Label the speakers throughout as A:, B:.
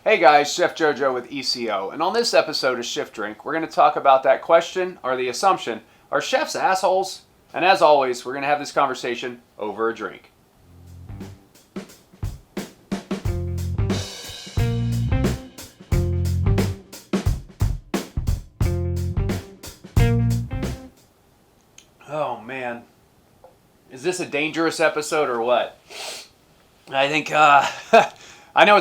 A: Hey guys, Chef JoJo with ECO, and on this episode of Shift Drink, we're going to talk about that question, or the assumption, are chefs assholes? And as always, we're going to have this conversation over a drink. Oh man, is this a dangerous episode or what? I think I know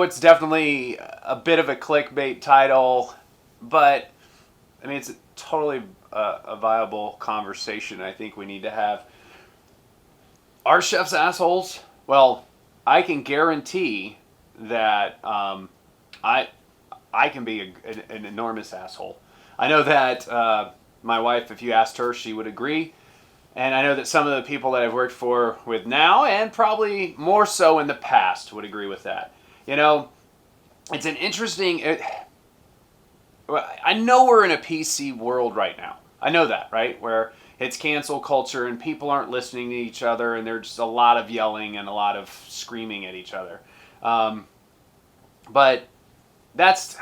A: it's definitely a bit of a clickbait title, but I mean it's totally a viable conversation. I think we need to have. Are chefs assholes? Well, I can guarantee that I can be an enormous asshole. I know that my wife, if you asked her, she would agree. And I know that some of the people that I've worked with now, and probably more so in the past, would agree with that. You know, it's an interesting. I know we're in a PC world right now. I know that, right? Where it's cancel culture and people aren't listening to each other, and there's just a lot of yelling and a lot of screaming at each other. But that's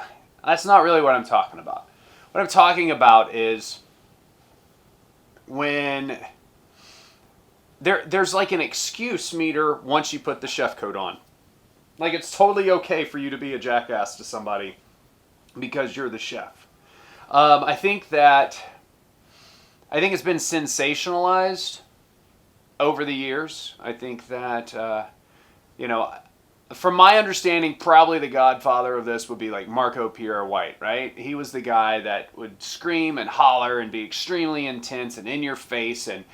A: not really what I'm talking about. What I'm talking about is when there's like an excuse meter once you put the chef coat on. Like it's totally okay for you to be a jackass to somebody because you're the chef. I think it's been sensationalized over the years. I think that from my understanding, probably the godfather of this would be like Marco Pierre White, right? He was the guy that would scream and holler and be extremely intense and in your face, and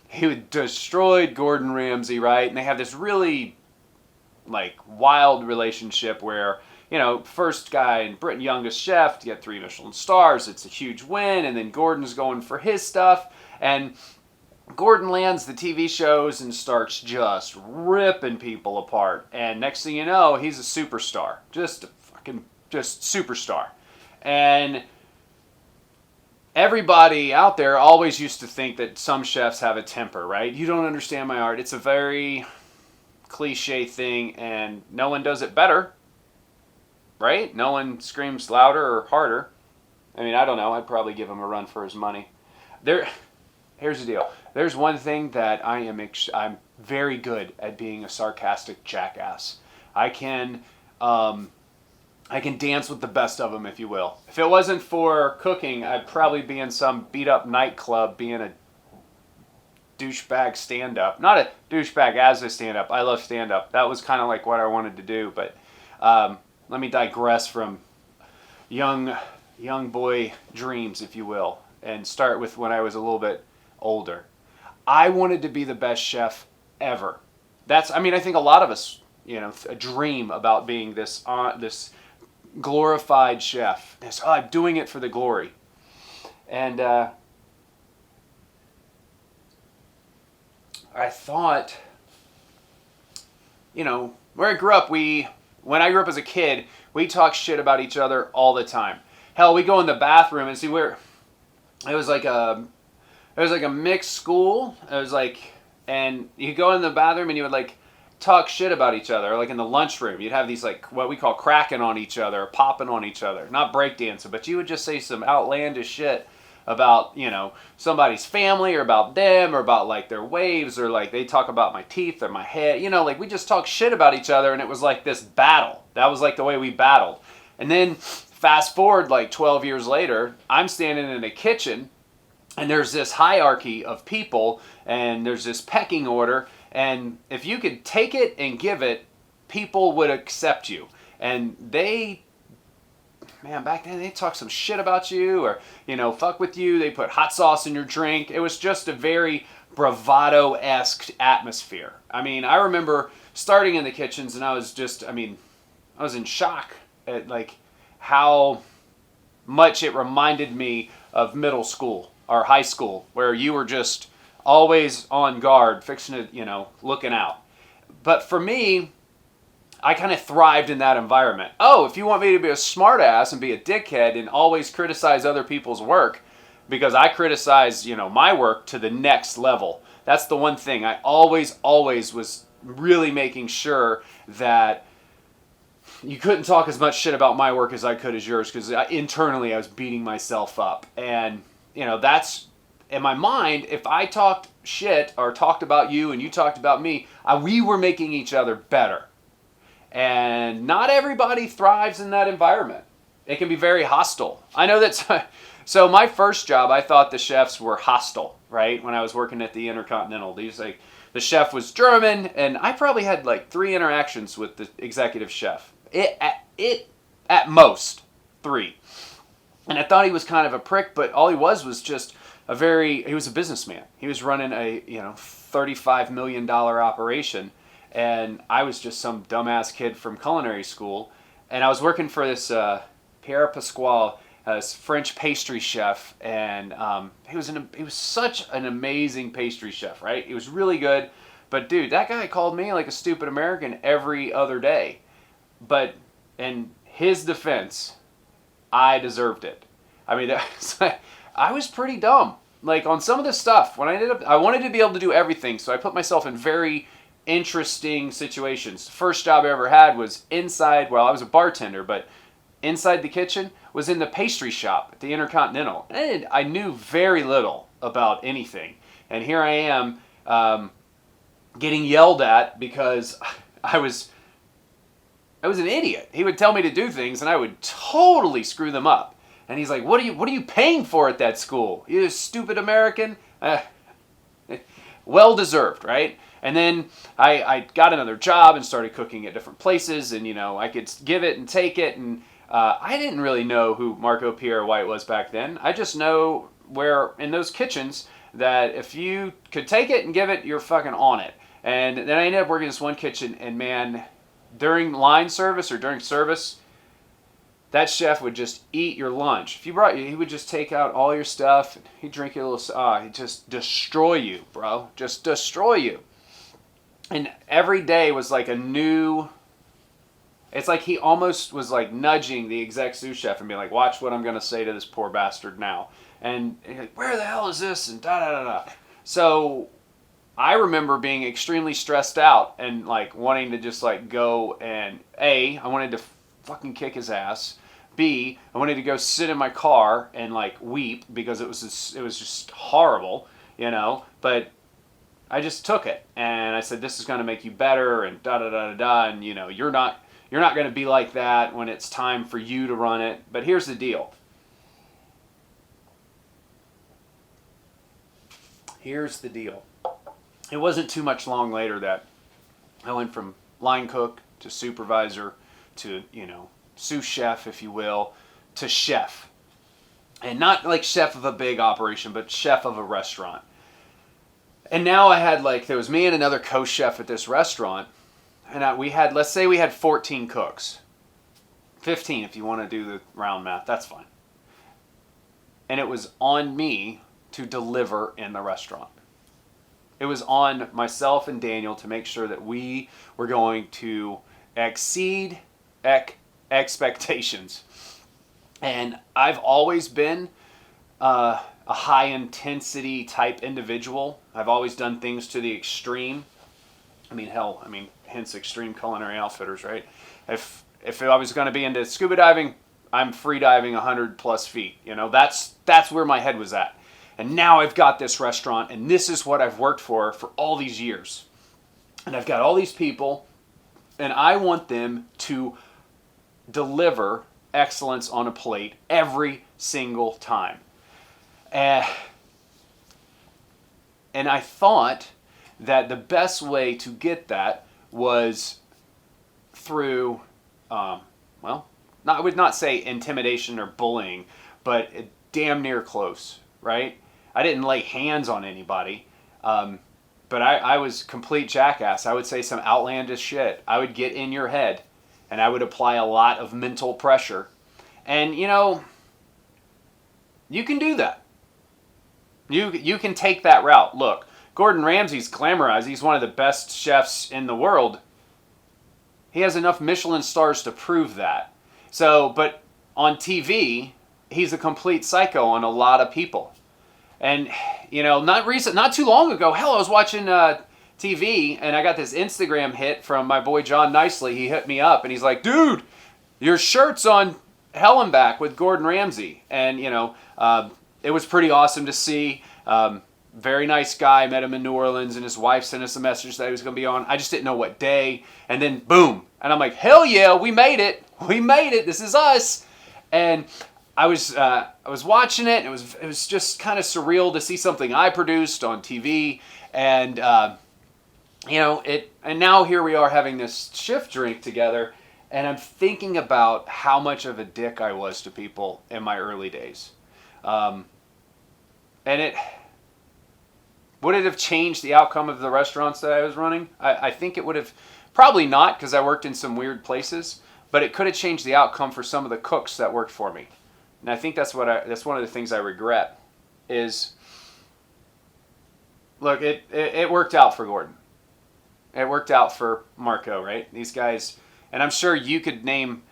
A: he would destroy Gordon Ramsay, right? And they have this really like wild relationship where, first guy in Britain, youngest chef, to get 3 Michelin stars, it's a huge win, and then Gordon's going for his stuff, and Gordon lands the TV shows and starts just ripping people apart. And next thing you know, he's a superstar. Just superstar. And everybody out there always used to think that some chefs have a temper, right? You don't understand my art. It's a very cliche thing, and no one does it better, right? No one screams louder or harder. I mean, I don't know. I'd probably give him a run for his money. Here's the deal. There's one thing that I'm very good at, being a sarcastic jackass. I can dance with the best of them, if you will. If it wasn't for cooking, I'd probably be in some beat up nightclub being a douchebag stand-up. Not a douchebag as a stand-up. I love stand-up. That was kind of like what I wanted to do, but let me digress from young boy dreams, if you will, and start with when I was a little bit older. I wanted to be the best chef ever. I think a lot of us, dream about being this glorified chef. I'm doing it for the glory. And I thought, where I grew up, when I grew up as a kid, we talked shit about each other all the time. Hell, we go in the bathroom and see where it was like a mixed school. And you go in the bathroom and you would like talk shit about each other. Or like in the lunchroom, you'd have these like what we call cracking on each other, or popping on each other. Not breakdancing, but you would just say some outlandish shit about, somebody's family, or about them, or about like their waves, or like they talk about my teeth or my head. Like we just talk shit about each other, and it was like this battle. That was like the way we battled. And then fast forward like 12 years later, I'm standing in a kitchen, and there's this hierarchy of people, and there's this pecking order, and if you could take it and give it, people would accept you. And back then they talk some shit about you, or, fuck with you. They put hot sauce in your drink. It was just a very bravado-esque atmosphere. I mean, I remember starting in the kitchens, and I was in shock at like how much it reminded me of middle school or high school, where you were just always on guard, fixing to, looking out. But for me, I kind of thrived in that environment. Oh, if you want me to be a smartass and be a dickhead and always criticize other people's work, because I criticize, my work to the next level. That's the one thing. I always was really making sure that you couldn't talk as much shit about my work as I could as yours, because internally I was beating myself up. And, that's, in my mind, if I talked shit or talked about you and you talked about me, we were making each other better. And not everybody thrives in that environment. It can be very hostile. I know that. So my first job, I thought the chefs were hostile, right? When I was working at the Intercontinental, the chef was German, and I probably had like 3 interactions with the executive chef. At most 3. And I thought he was kind of a prick, but all he was just he was a businessman. He was running a, $35 million operation. And I was just some dumbass kid from culinary school. And I was working for this Pierre Pasquale, this French pastry chef. And he was such an amazing pastry chef, right? He was really good. But dude, that guy called me like a stupid American every other day. But in his defense, I deserved it. I mean, I was pretty dumb. Like on some of this stuff, when I wanted to be able to do everything. So I put myself in very interesting situations. The first job I ever had was inside, I was a bartender, but inside the kitchen was in the pastry shop at the Intercontinental. And I knew very little about anything. And here I am getting yelled at because I was an idiot. He would tell me to do things and I would totally screw them up. And he's like, what are you paying for at that school? You stupid American? Well deserved, right? And then I got another job and started cooking at different places, and I could give it and take it, and I didn't really know who Marco Pierre White was back then. I just know where in those kitchens that if you could take it and give it, you're fucking on it. And then I ended up working in this one kitchen, and man, during line service or during service, that chef would just eat your lunch. If you he would just take out all your stuff. He'd drink a little. He'd just destroy you, bro. Just destroy you. And every day was like a new. It's like he almost was like nudging the exec sous chef and being like, "Watch what I'm going to say to this poor bastard now." And he's like, "Where the hell is this?" And da da da da. So I remember being extremely stressed out and like wanting to just like go and I wanted to fucking kick his ass. B, I wanted to go sit in my car and like weep because it was just horrible, But I just took it and I said, "This is going to make you better," and da da da da da. And you're not going to be like that when it's time for you to run it. But here's the deal. It wasn't too much long later that I went from line cook to supervisor to, sous chef, if you will, to chef. And not like chef of a big operation, but chef of a restaurant. And now there was me and another co-chef at this restaurant. And let's say we had 14 cooks. 15 if you want to do the round math, that's fine. And it was on me to deliver in the restaurant. It was on myself and Daniel to make sure that we were going to exceed expectations. And I've always been a high intensity type individual. I've always done things to the extreme. Hence Extreme Culinary Outfitters, right? If I was going to be into scuba diving, I'm free diving 100 plus feet. That's where my head was at. And now I've got this restaurant, and this is what I've worked for all these years. And I've got all these people, and I want them to deliver excellence on a plate every single time. And I thought that the best way to get that was through, I would not say intimidation or bullying, but damn near close, right? I didn't lay hands on anybody, but I was complete jackass. I would say some outlandish shit. I would get in your head, and I would apply a lot of mental pressure. And, you can do that. You can take that route. Look, Gordon Ramsay's glamorized. He's one of the best chefs in the world. He has enough Michelin stars to prove that. So, but on TV, he's a complete psycho on a lot of people. And, not too long ago, hell, I was watching TV, and I got this Instagram hit from my boy John Nicely. He hit me up, and he's like, dude, your shirt's on Hell and Back with Gordon Ramsay. And, it was pretty awesome to see. Very nice guy. Met him in New Orleans, and his wife sent us a message that he was going to be on. I just didn't know what day. And then, boom. And I'm like, hell yeah, we made it. We made it. This is us. And I was watching it, and it was just kind of surreal to see something I produced on TV. And, and now here we are having this shift drink together. And I'm thinking about how much of a dick I was to people in my early days. Would it have changed the outcome of the restaurants that I was running? I think it would have. Probably not, because I worked in some weird places. But it could have changed the outcome for some of the cooks that worked for me. And I think that's one of the things I regret. Is, look, it worked out for Gordon. It worked out for Marco, right? These guys, and I'm sure you could name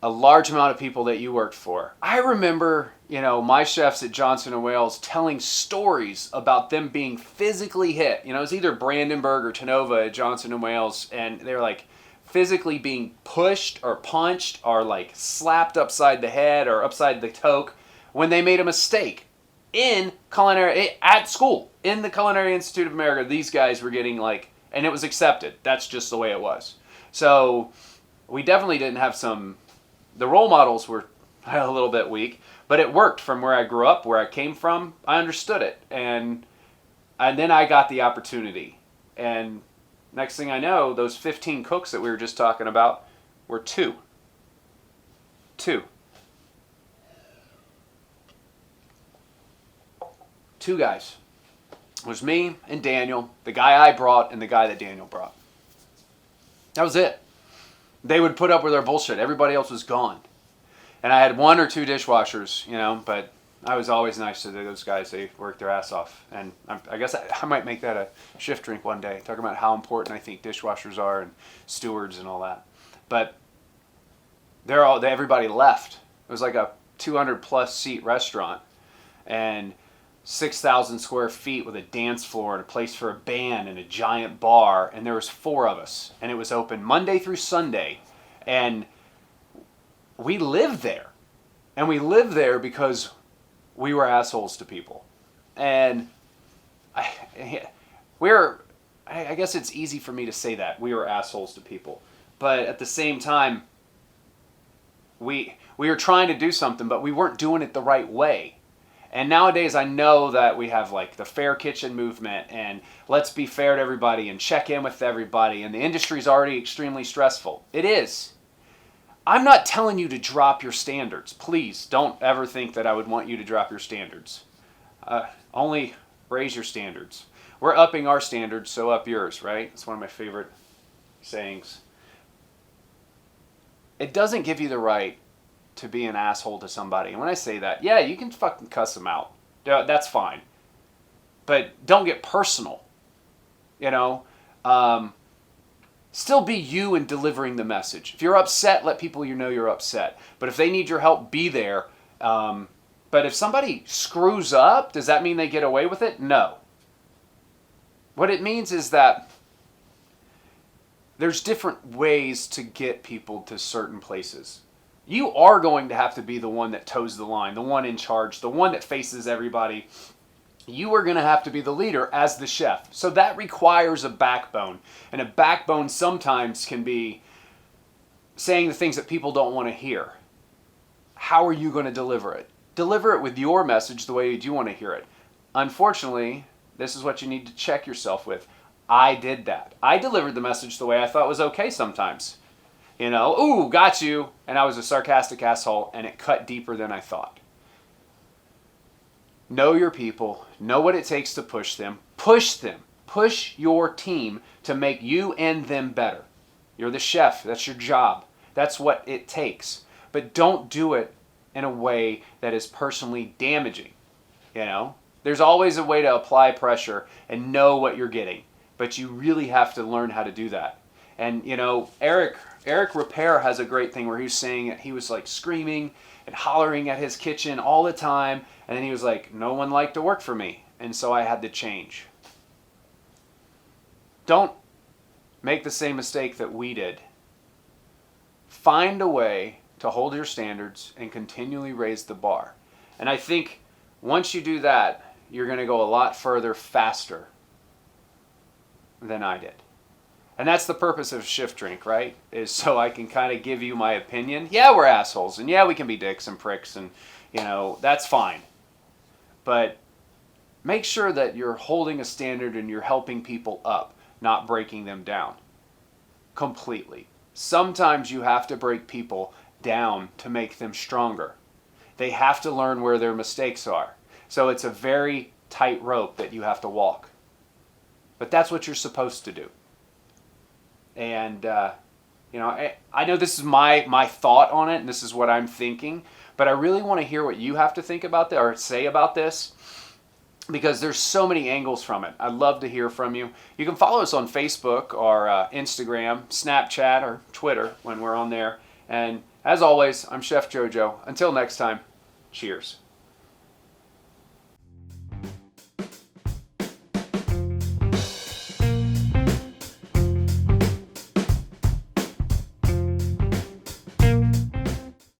A: a large amount of people that you worked for. I remember, my chefs at Johnson & Wales telling stories about them being physically hit. It was either Brandenburg or Tenova at Johnson & Wales, and they were like physically being pushed or punched or like slapped upside the head or upside the toque when they made a mistake in at school, in the Culinary Institute of America. These guys were getting and it was accepted. That's just the way it was. So we definitely didn't have the role models were a little bit weak, but it worked from where I grew up, where I came from. I understood it. And then I got the opportunity. And next thing I know, those 15 cooks that we were just talking about were two. Two guys. It was me and Daniel, the guy I brought and the guy that Daniel brought. That was it. They would put up with our bullshit. Everybody else was gone. And I had one or two dishwashers, but I was always nice to those guys. They worked their ass off. And I guess I might make that a shift drink one day, talking about how important I think dishwashers are and stewards and all that. But everybody left. It was like a 200 plus seat restaurant and 6,000 square feet with a dance floor and a place for a band and a giant bar, and there was 4 of us, and it was open Monday through Sunday, and we lived there. And we lived there because we were assholes to people. And I guess it's easy for me to say that we were assholes to people, but at the same time, we were trying to do something, but we weren't doing it the right way. And nowadays I know that we have the fair kitchen movement and let's be fair to everybody and check in with everybody, and the industry's already extremely stressful. It is. I'm not telling you to drop your standards. Please don't ever think that I would want you to drop your standards. Only raise your standards. We're upping our standards, so up yours, right? It's one of my favorite sayings. It doesn't give you the right to be an asshole to somebody. And when I say that, yeah, you can fucking cuss them out. That's fine. But don't get personal. Still be you in delivering the message. If you're upset, let people you're upset. But if they need your help, be there. But if somebody screws up, does that mean they get away with it? No. What it means is that there's different ways to get people to certain places. You are going to have to be the one that toes the line, the one in charge, the one that faces everybody. You are going to have to be the leader as the chef. So that requires a backbone. And a backbone sometimes can be saying the things that people don't want to hear. How are you going to deliver it? Deliver it with your message the way you want to hear it. Unfortunately, this is what you need to check yourself with. I did that. I delivered the message the way I thought was okay sometimes. Ooh, got you. And I was a sarcastic asshole, and it cut deeper than I thought. Know your people. Know what it takes to push them. Push them. Push your team to make you and them better. You're the chef. That's your job. That's what it takes. But don't do it in a way that is personally damaging. There's always a way to apply pressure and know what you're getting. But you really have to learn how to do that. And, Eric Repair has a great thing where he was saying that he was screaming and hollering at his kitchen all the time. And then he was like, no one liked to work for me. And so I had to change. Don't make the same mistake that we did. Find a way to hold your standards and continually raise the bar. And I think once you do that, you're going to go a lot further faster than I did. And that's the purpose of Shift Drink, right? Is so I can kind of give you my opinion. Yeah, we're assholes, and yeah, we can be dicks and pricks, and that's fine. But make sure that you're holding a standard and you're helping people up, not breaking them down completely. Sometimes you have to break people down to make them stronger. They have to learn where their mistakes are. So it's a very tight rope that you have to walk. But that's what you're supposed to do. And, I know this is my thought on it, and this is what I'm thinking, but I really want to hear what you have to think about that or say about this, because there's so many angles from it. I'd love to hear from you. You can follow us on Facebook or Instagram, Snapchat, or Twitter when we're on there. And as always, I'm Chef JoJo. Until next time, cheers.